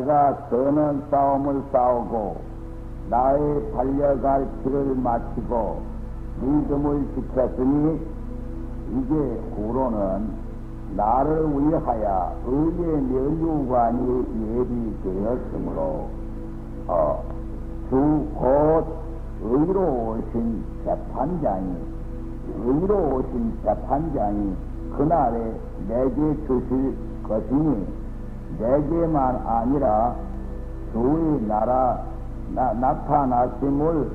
내가 선한 싸움을 싸우고 나의 달려갈 길을 마치고 믿음을 지켰으니 이제 후로는 나를 위하여 의의 면류관이 예비되었으므로 주 곧 의로우신 재판장이 그날에 내게 주실 것이니 내게만 아니라 주의 나라 나타나심을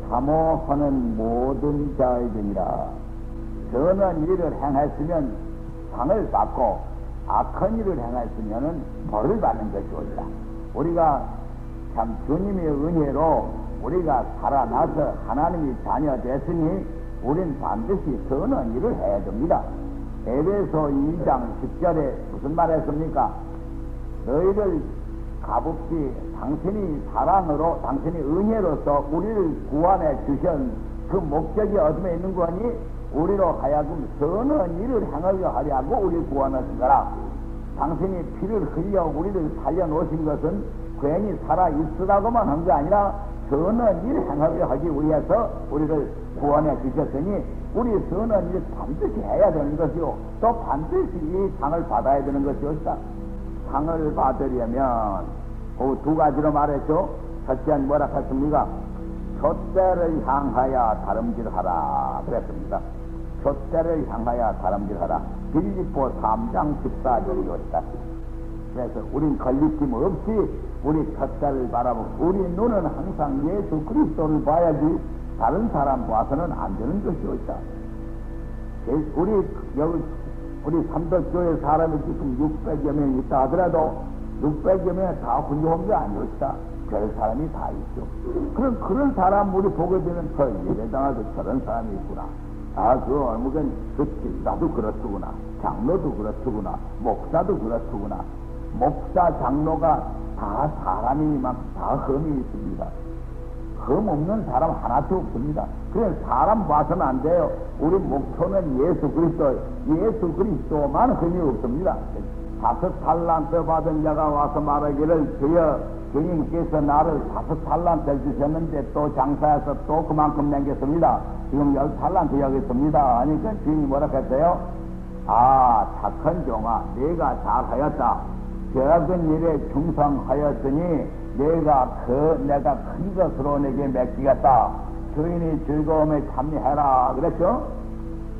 사모하는 모든 자에게니라. 선한 일을 행했으면 상을 받고 악한 일을 행했으면 벌을 받는 것이오리라. 우리가 참 주님의 은혜로 우리가 살아나서 하나님의 자녀 됐으니 우린 반드시 선한 일을 해야 됩니다. 에베소 2장 10절에 무슨 말 했습니까? 너희를 값없이 당신이 사랑으로 당신이 은혜로서 우리를 구원해 주신 그 목적이 어둠에 있는 거니 우리로 하여금 선한 일을 행하려 하려고 우리를 구원하신 거라. 당신이 피를 흘려 우리를 살려놓으신 것은 괜히 살아있으라고만 한 게 아니라 선한 일을 행하려 하기 위해서 우리를 구원해 주셨으니 우리 선한 일을 반드시 해야 되는 것이요 또 반드시 이 상을 받아야 되는 것이었다. 상을 받으려면 두 가지로 말했죠. 첫째는 뭐라 했습니까? 촛대를 향하여 다름질하라 그랬습니다. 촛대를 향하여 다름질하라. 빌립보 3장 14절이었다. 그래서 우린 걸리낌 없이 우리 촛대를 바라보고 우리 눈은 항상 예수 그리스도를 봐야지 다른 사람 봐서는 안 되는 것이었다. 우리 삼덕교회 사람이 지금 600여 명 있다 하더라도 600여 명 다 훌륭한 게 아니었다. 별 사람이 다 있죠. 그런 사람 우리 보게 되면 저 예배당에도 저런 사람이 있구나. 어묵은 집사도 그렇구나. 장로도 그렇구나. 목사도 그렇구나. 목사, 장로가 다 사람이 막 다 흠이 있습니다. 흠 없는 사람 하나도 없습니다. 그래서 사람 봐서는 안 돼요. 우리 목표는 예수 그리스도만 흠이 없습니다. 5달란트 받은 자가 와서 말하기를 주여 주님께서 나를 5달란트 주셨는데 또 장사해서 또 그만큼 남겼습니다. 지금 10달란트 여기 있습니다. 하니까 주인이 뭐라 했어요? 착한 종아 네가 잘하였다. 적은 일에 충성하였으니 내가 큰 것으로 내게 맡기겠다. 주인이 즐거움에 참여해라 그랬죠.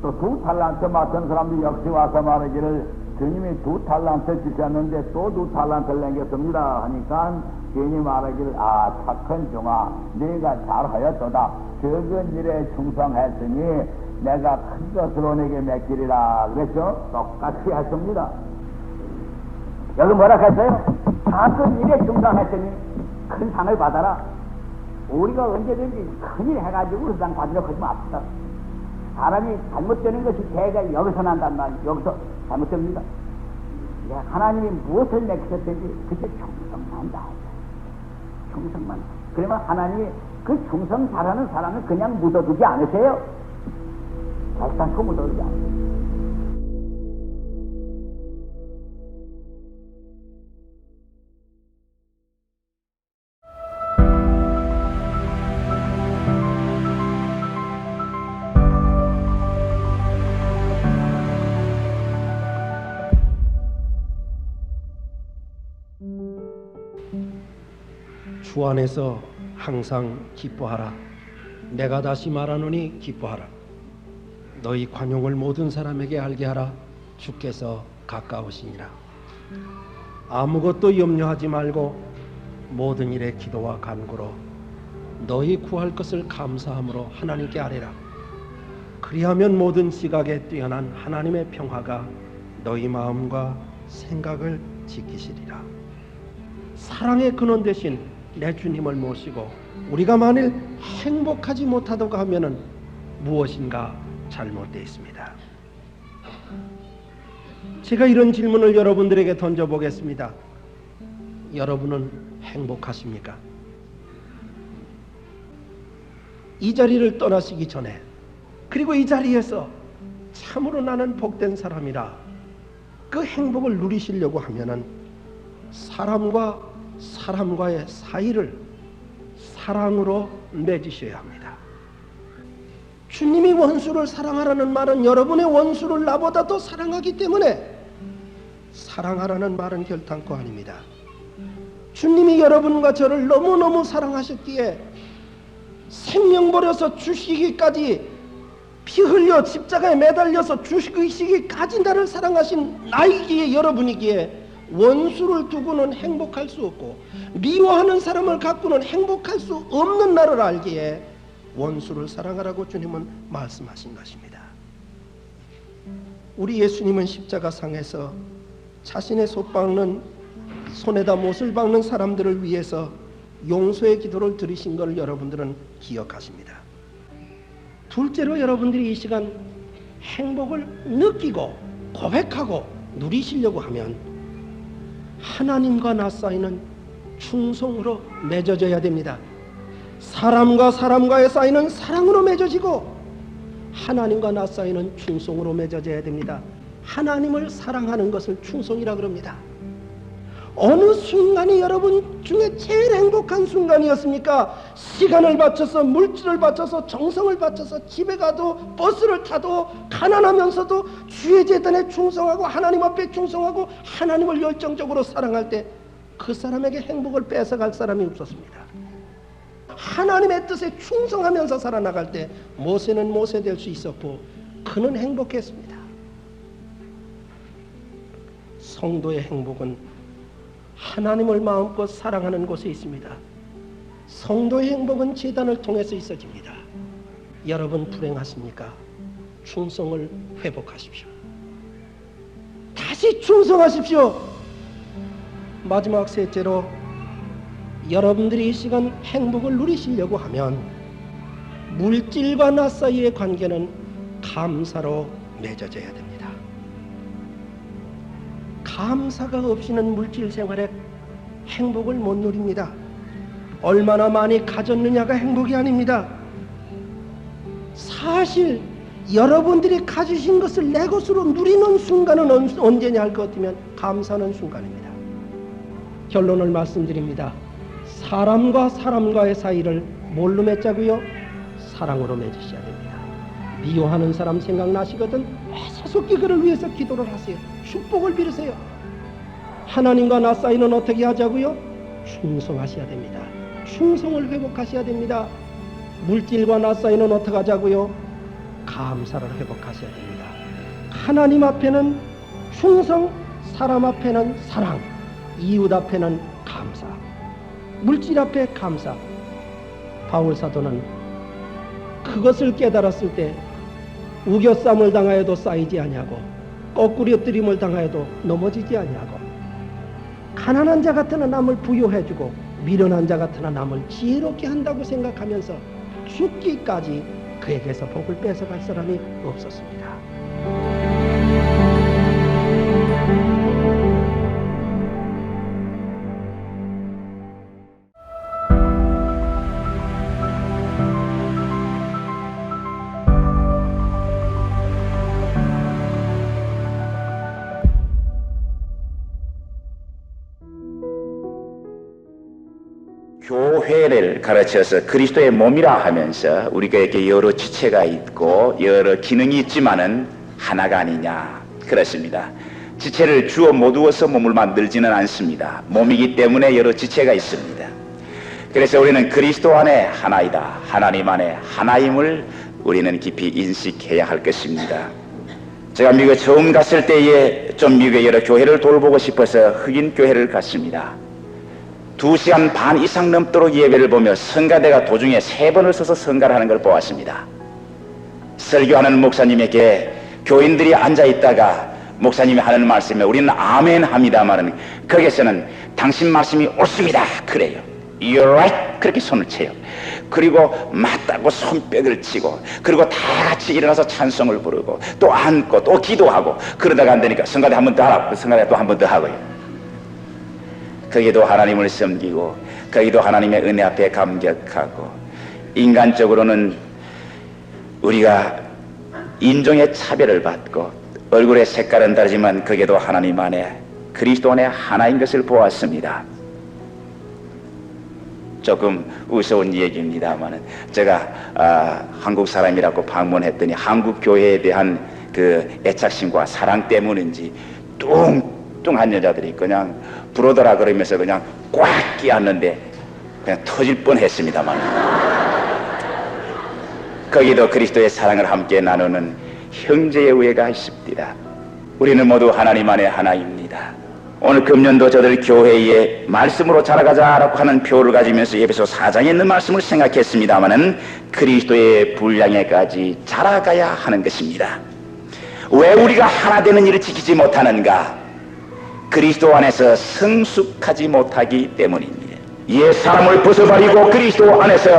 또 2달란트 맡은 사람도 역시 와서 말하기를 주님이 2달란트 주셨는데 또 2달란트를 남겼습니다 하니까 주인이 말하기를 착한 종아 네가 잘하였도다. 적은 일에 충성했으니 내가 큰 것으로 내게 맡기리라 그랬죠. 똑같이 했습니다. 여기 뭐라 했어요? 작은 일에 충성했으니 큰 상을 받아라. 우리가 언제든지 큰일 해가지고 그 상 받으려고 하지 맙시다. 사람이 잘못되는 것이 대개 여기서 난단 말이에요. 여기서 잘못됩니다. 하나님이 무엇을 내키셨든지 그게 충성만 다. 충성만. 그러면 하나님이 그 충성 잘하는 사람을 그냥 묻어두지 않으세요. 결단코 묻어두지 않으세요. 주 안에서 항상 기뻐하라. 내가 다시 말하노니 기뻐하라. 너희 관용을 모든 사람에게 알게 하라. 주께서 가까우시니라. 아무것도 염려하지 말고 모든 일에 기도와 간구로 너희 구할 것을 감사함으로 하나님께 아뢰라. 그리하면 모든 지각에 뛰어난 하나님의 평화가 너희 마음과 생각을 지키시리라. 사랑의 근원 되신 내 주님을 모시고 우리가 만일 행복하지 못하다고 하면은 무엇인가 잘못되어 있습니다. 제가 이런 질문을 여러분들에게 던져보겠습니다. 여러분은 행복하십니까? 이 자리를 떠나시기 전에, 그리고 이 자리에서 참으로 나는 복된 사람이라 그 행복을 누리시려고 하면은 사람과 사람과의 사이를 사랑으로 맺으셔야 합니다. 주님이 원수를 사랑하라는 말은 여러분의 원수를 나보다 더 사랑하기 때문에 사랑하라는 말은 결단코 아닙니다. 주님이 여러분과 저를 너무너무 사랑하셨기에 생명 버려서 주시기까지 피 흘려 십자가에 매달려서 주시기까지 나를 사랑하신 나이기에 여러분이기에 원수를 두고는 행복할 수 없고 미워하는 사람을 갖고는 행복할 수 없는 나를 알기에 원수를 사랑하라고 주님은 말씀하신 것입니다. 우리 예수님은 십자가상에서 자신의 손에다 못을 박는 사람들을 위해서 용서의 기도를 드리신 것을 여러분들은 기억하십니다. 둘째로 여러분들이 이 시간 행복을 느끼고 고백하고 누리시려고 하면 하나님과 나 사이는 충성으로 맺어져야 됩니다. 사람과 사람과의 사이는 사랑으로 맺어지고 하나님과 나 사이는 충성으로 맺어져야 됩니다. 하나님을 사랑하는 것을 충성이라 그럽니다. 어느 순간이 여러분 중에 제일 행복한 순간이었습니까? 시간을 바쳐서 물질을 바쳐서 정성을 바쳐서 집에 가도 버스를 타도 가난하면서도 주의 재단에 충성하고 하나님 앞에 충성하고 하나님을 열정적으로 사랑할 때 그 사람에게 행복을 뺏어갈 사람이 없었습니다. 하나님의 뜻에 충성하면서 살아나갈 때 모세는 모세 될 수 있었고 그는 행복했습니다. 성도의 행복은 하나님을 마음껏 사랑하는 곳에 있습니다. 성도의 행복은 제단을 통해서 있어집니다. 여러분 불행하십니까? 충성을 회복하십시오. 다시 충성하십시오. 마지막 셋째로 여러분들이 이 시간 행복을 누리시려고 하면 물질과 나 사이의 관계는 감사로 맺어져야 됩니다. 감사가 없이는 물질 생활에 행복을 못 누립니다. 얼마나 많이 가졌느냐가 행복이 아닙니다. 사실 여러분들이 가지신 것을 내 것으로 누리는 순간은 언제냐 할 것 같으면 감사하는 순간입니다. 결론을 말씀드립니다. 사람과 사람과의 사이를 뭘로 맺자고요? 사랑으로 맺으셔야 됩니다. 미워하는 사람 생각나시거든 애써속히 그를 위해서 기도를 하세요. 축복을 빌으세요. 하나님과 나 사이는 어떻게 하자고요? 충성하셔야 됩니다. 충성을 회복하셔야 됩니다. 물질과 나 사이는 어떻게 하자고요? 감사를 회복하셔야 됩니다. 하나님 앞에는 충성, 사람 앞에는 사랑, 이웃 앞에는 감사, 물질 앞에 감사. 바울 사도는 그것을 깨달았을 때 우겨쌈을 당하여도 쌓이지 아니하고 거꾸리엎드림을 당하여도 넘어지지 아니하고 가난한 자 같으나 남을 부유해주고 미련한 자 같으나 남을 지혜롭게 한다고 생각하면서 죽기까지 그에게서 복을 뺏어갈 사람이 없었습니다. 교회를 가르쳐서 그리스도의 몸이라 하면서 우리가 이렇게 여러 지체가 있고 여러 기능이 있지만은 하나가 아니냐 그렇습니다. 지체를 주어 모두어서 몸을 만들지는 않습니다. 몸이기 때문에 여러 지체가 있습니다. 그래서 우리는 그리스도 안에 하나이다, 하나님 안에 하나임을 우리는 깊이 인식해야 할 것입니다. 제가 미국에 처음 갔을 때에 좀 미국의 여러 교회를 돌보고 싶어서 흑인 교회를 갔습니다. 2시간 반 이상 넘도록 예배를 보며 성가대가 도중에 3번을 서서 성가를 하는 걸 보았습니다. 설교하는 목사님에게 교인들이 앉아있다가 목사님이 하는 말씀에 우리는 아멘 합니다만은 거기에서는 당신 말씀이 옳습니다 그래요. You're right 그렇게 손을 쳐요. 그리고 맞다고 손뼉을 치고 그리고 다 같이 일어나서 찬송을 부르고 또 앉고 또 기도하고 그러다가 안 되니까 성가대 한 번 더 하라고 성가대 또 한 번 더 하고요. 거기도 하나님을 섬기고 거기도 하나님의 은혜 앞에 감격하고 인간적으로는 우리가 인종의 차별을 받고 얼굴의 색깔은 다르지만 거기도 하나님 안에 그리스도 안에 하나인 것을 보았습니다. 조금 우스운 얘기입니다만은 제가 한국 사람이라고 방문했더니 한국 교회에 대한 그 애착심과 사랑 때문인지 뚱뚱한 여자들이 그냥 부르더라 그러면서 그냥 꽉 끼었는데 그냥 터질 뻔했습니다만 거기도 그리스도의 사랑을 함께 나누는 형제의 우애가 있습니다. 우리는 모두 하나님 안에 하나입니다. 오늘 금년도 저들 교회에 말씀으로 자라가자라고 하는 표를 가지면서 에베소 4장에 있는 말씀을 생각했습니다마는 그리스도의 분량에까지 자라가야 하는 것입니다. 왜 우리가 하나 되는 일을 지키지 못하는가? 그리스도 안에서 성숙하지 못하기 때문입니다. 옛 사람을 벗어버리고 그리스도 안에서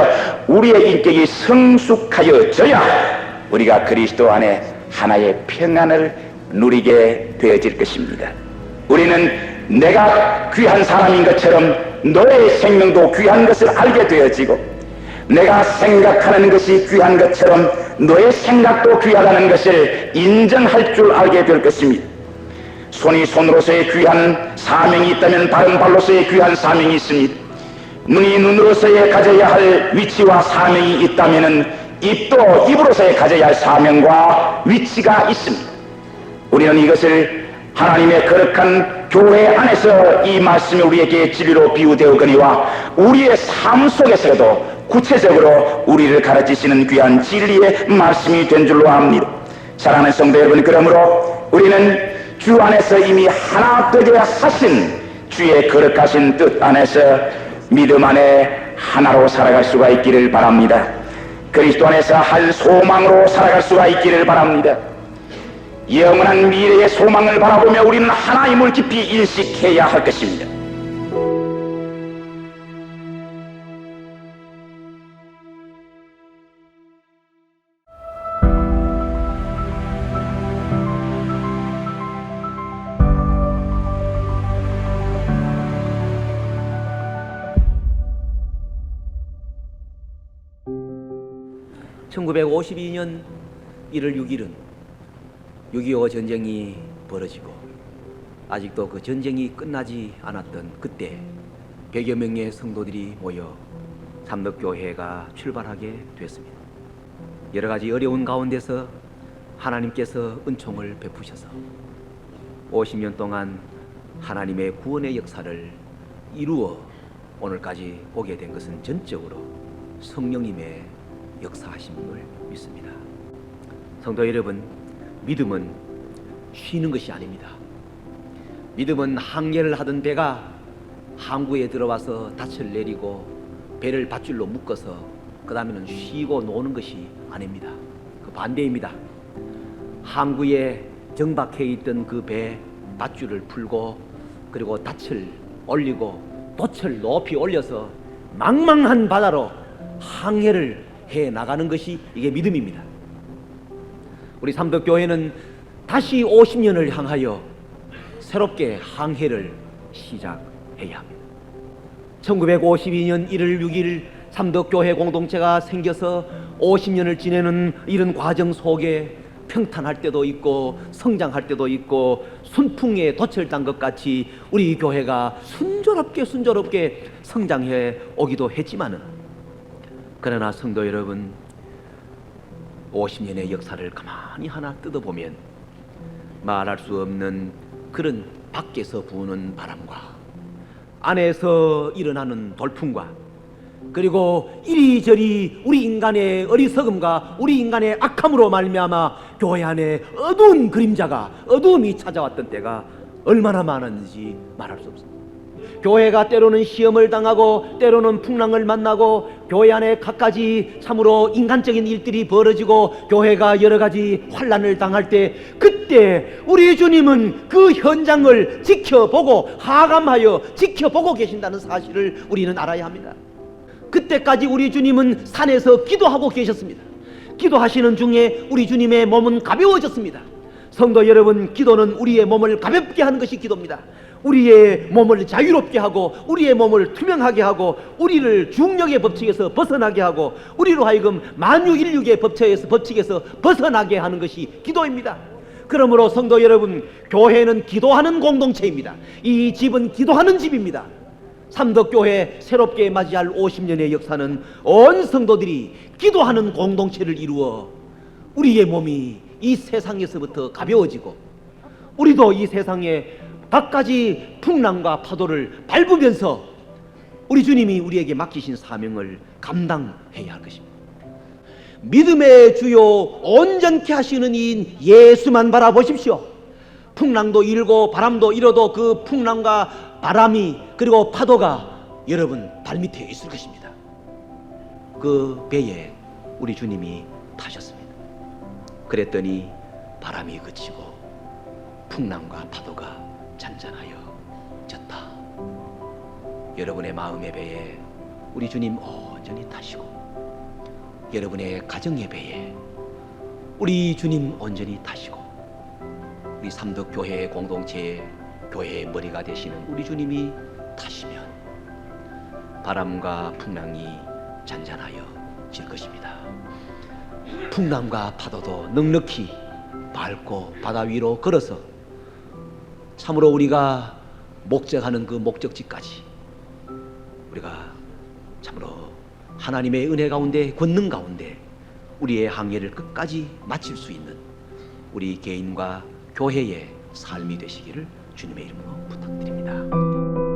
우리의 인격이 성숙하여져야 우리가 그리스도 안에 하나의 평안을 누리게 되어질 것입니다. 우리는 내가 귀한 사람인 것처럼 너의 생명도 귀한 것을 알게 되어지고, 내가 생각하는 것이 귀한 것처럼 너의 생각도 귀하다는 것을 인정할 줄 알게 될 것입니다. 손이 손으로서의 귀한 사명이 있다면 발은 발로서의 귀한 사명이 있습니다. 눈이 눈으로서의 가져야 할 위치와 사명이 있다면 입도 입으로서의 가져야 할 사명과 위치가 있습니다. 우리는 이것을 하나님의 거룩한 교회 안에서 이 말씀이 우리에게 진리로 비유되었거니와 우리의 삶 속에서도 구체적으로 우리를 가르치시는 귀한 진리의 말씀이 된 줄로 압니다. 사랑하는 성도 여러분, 그러므로 우리는 주 안에서 이미 하나 되게 하신 주의 거룩하신 뜻 안에서 믿음 안에 하나로 살아갈 수가 있기를 바랍니다. 그리스도 안에서 한 소망으로 살아갈 수가 있기를 바랍니다. 영원한 미래의 소망을 바라보며 우리는 하나님을 깊이 인식해야 할 것입니다. (1952년 1월 6일은 6.25 전쟁이 벌어지고 아직도 그 전쟁이 끝나지 않았던 그때 100여 명의 성도들이 모여 삼덕교회가 출발하게 됐습니다. 여러 가지 어려운 가운데서 하나님께서 은총을 베푸셔서 50년 동안 하나님의 구원의 역사를 이루어 오늘까지 오게 된 것은 전적으로 성령님의 역사하심을 믿습니다. 성도 여러분, 믿음은 쉬는 것이 아닙니다. 믿음은 항해를 하던 배가 항구에 들어와서 닻을 내리고 배를 밧줄로 묶어서 그 다음에는 쉬고 노는 것이 아닙니다. 그 반대입니다. 항구에 정박해 있던 그 배 밧줄을 풀고 그리고 닻을 올리고 돛을 높이 올려서 망망한 바다로 항해를 해 나가는 것이 이게 믿음입니다. 우리 삼덕교회는 다시 50년을 향하여 새롭게 항해를 시작해야 합니다. 1952년 1월 6일 삼덕교회 공동체가 생겨서 50년을 지내는 이런 과정 속에 평탄할 때도 있고 성장할 때도 있고 순풍에 돛을 단 것 같이 우리 교회가 순조롭게 성장해 오기도 했지만은, 그러나 성도 여러분, 50년의 역사를 가만히 하나 뜯어보면 말할 수 없는 그런 밖에서 부는 바람과 안에서 일어나는 돌풍과 그리고 이리저리 우리 인간의 어리석음과 우리 인간의 악함으로 말미암아 교회 안에 어두운 그림자가, 어두움이 찾아왔던 때가 얼마나 많은지 말할 수 없습니다. 교회가 때로는 시험을 당하고 때로는 풍랑을 만나고 교회 안에 갖가지 참으로 인간적인 일들이 벌어지고 교회가 여러 가지 환난을 당할 때, 그때 우리 주님은 그 현장을 지켜보고 하감하여 지켜보고 계신다는 사실을 우리는 알아야 합니다. 그때까지 우리 주님은 산에서 기도하고 계셨습니다. 기도하시는 중에 우리 주님의 몸은 가벼워졌습니다. 성도 여러분, 기도는 우리의 몸을 가볍게 하는 것이 기도입니다. 우리의 몸을 자유롭게 하고 우리의 몸을 투명하게 하고 우리를 중력의 법칙에서 벗어나게 하고 우리로 하여금 만유인력의 법칙에서 벗어나게 하는 것이 기도입니다. 그러므로 성도 여러분, 교회는 기도하는 공동체입니다. 이 집은 기도하는 집입니다. 삼덕교회 새롭게 맞이할 50년의 역사는 온 성도들이 기도하는 공동체를 이루어 우리의 몸이 이 세상에서부터 가벼워지고 우리도 이 세상의 갖가지 풍랑과 파도를 밟으면서 우리 주님이 우리에게 맡기신 사명을 감당해야 할 것입니다. 믿음의 주요 온전케 하시는 이인 예수만 바라보십시오. 풍랑도 일고 바람도 일어도 그 풍랑과 바람이 그리고 파도가 여러분 발밑에 있을 것입니다. 그 배에 우리 주님이 타셨습니다. 그랬더니 바람이 그치고 풍랑과 파도가 잔잔하여 졌다. 여러분의 마음의 배에 우리 주님 온전히 타시고 여러분의 가정의 배에 우리 주님 온전히 타시고 우리 삼덕교회 공동체의 교회의 머리가 되시는 우리 주님이 타시면 바람과 풍랑이 잔잔하여 질 것입니다. 풍랑과 파도도 넉넉히 밟고 바다 위로 걸어서 참으로 우리가 목적하는 그 목적지까지 우리가 참으로 하나님의 은혜 가운데 권능 가운데 우리의 항해를 끝까지 마칠 수 있는 우리 개인과 교회의 삶이 되시기를 주님의 이름으로 부탁드립니다.